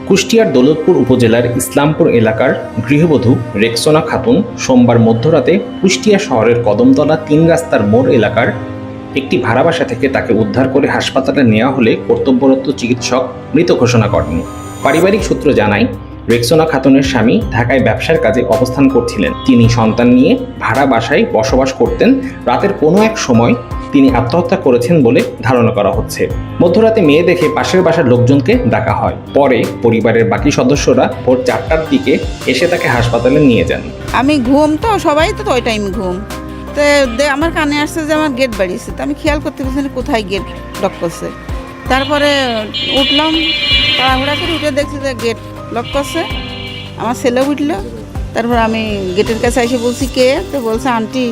কুষ্টিয়ার দৌলতপুর উপজেলার ইসলামপুর এলাকার গৃহবধূ রেক্সোনা খাতুন সোমবার মধ্যরাতে কুষ্টিয়া শহরের কদমতলা ৩ রাস্তার মোড় এলাকার একটি ভাড়া বাসা থেকে তাকে উদ্ধার করে হাসপাতালে নেওয়া হলে কর্তব্যরত চিকিৎসক মৃত ঘোষণা করেন। পারিবারিক সূত্র জানায়, রেক্সোনা খাতুনের স্বামী ঢাকায় ব্যবসার কাজে অবস্থান করছিলেন। তিনি সন্তান নিয়ে ভাড়া বাসায় বসবাস করতেন। রাতের কোনো এক সময় তিনি আত্মহত্যা করেছেন বলে ধারণা করা হচ্ছে। মধ্যরাতে মেয়ে দেখে পাশের বাসার লোকজনকে ডাকা হয়। পরে পরিবারের বাকি সদস্যরা ভোর 4টার দিকে এসে তাকে হাসপাতালে নিয়ে যান। আমি ঘুম তো সবাই তো ওই টাইম ঘুম তো আমার কানে আসছে যে আমার গেট বাড়িয়েছে, তো আমি খেয়াল করতে পারছি না কোথায় গেট লক করছে। তারপরে উঠলাম, তাড়াহুড়া করে উঠে দেখছি যে গেট লক করছে। আমার ছেলে উঠলো, তারপর আমি গেটের কাছে এসে বলছি কে, তো বলছে আন্টি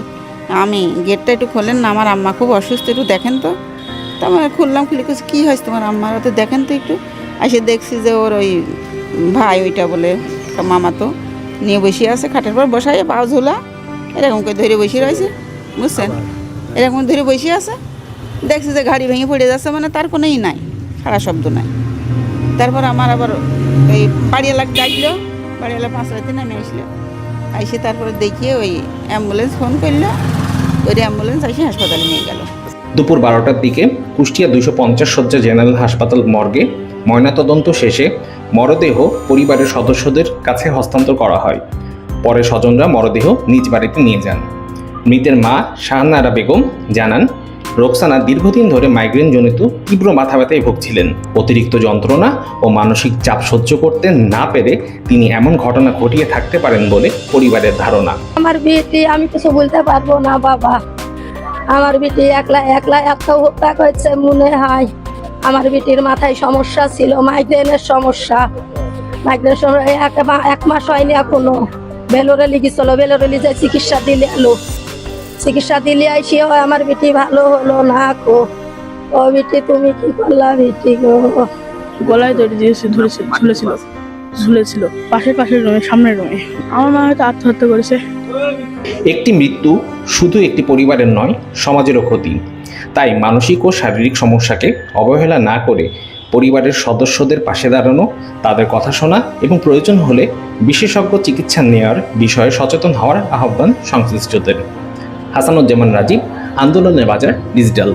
আমি, গেটটা একটু খোলেন না, আমার আম্মা খুব অসুস্থ, একটু দেখেন তো। তো আমার খুললাম, খুলে কিছু কী হয়েছে তোমার আম্মার, তো দেখেন তো একটু। এসে দেখছি যে ওর ওই ভাই ওইটা বলে মামা তো নিয়ে বসে আছে, খাটের পর বসাই পাও ঝোলা এরকম করে ধরে বসে রয়েছে, বুঝছেন, এরকম ধরে বসে আছে। দেখছি যে গাড়ি ভেঙে পড়ে যাচ্ছে, মানে তার কোনোই নাই, সারা শব্দ নাই। তারপর আমার আবার ওই বাড়িওয়ালা ডাকলো, বাড়িওয়ালা 5 রাতে নামে আসলো, এসে তারপরে দেখিয়ে ওই অ্যাম্বুলেন্স ফোন করলো, ওই অ্যাম্বুলেন্স এসে হাসপাতালে নিয়ে গেল। দুপুর 12টার দিকে কুষ্টিয়া 250 শয্যা জেনারেল হাসপাতাল মর্গে ময়নাতদন্ত শেষে মরদেহ পরিবারের সদস্যদের কাছে হস্তান্তর করা হয়। পরে স্বজনরা মরদেহ নিজ বাড়িতে নিয়ে যান। মৃতের মা শাহনারা বেগম জানান, রোকসানা দীর্ঘদিন ধরে মাইগ্রেনজনিত তীব্র মাথা ব্যথায় ভুগছিলেন। অতিরিক্ত যন্ত্রণা ও মানসিক চাপ সহ্য করতে না পেরে তিনি এমন ঘটনা ঘটিয়ে থাকতে পারেন বলে পরিবারের ধারণা। আমার বেটি, আমি কিছু বলতে পারবো না বাবা, আমার বেটি একলা এত হত্যা হয়েছে মনে হয়। আমার বেটির মাথায় সমস্যা ছিল, মাইগ্রেনের সমস্যা। মাইগ্রেন এক মাস হয়নি এখনো। বেলোরে লিখেছিল, বেলোরে লিখে চিকিৎসা দিলে এলো, চিকিৎসা দিলে আইসি আমার বেটি ভালো হলো না। ও বেটি তুমি কি করলা বেটি গো? গলায় দড়ি দিয়েছে, ঝুলেছিল পাশের রুমে, সামনের রুমে। আমার মা হয়তো আত্মহত্যা করেছে। একটি মৃত্যু শুধু একটি পরিবারের নয়, সমাজেরও ক্ষতি। তাই মানসিক ও শারীরিক সমস্যাকে অবহেলা না করে পরিবারের সদস্যদের পাশে দাঁড়ানো, তাদের কথা শোনা এবং প্রয়োজন হলে বিশেষজ্ঞ চিকিৎসা নেওয়ার বিষয়ে সচেতন হওয়ার আহ্বান সংশ্লিষ্টদের। হাসানুজ্জামান রাজীব, আন্দোলনের বাজার, ডিজিটাল।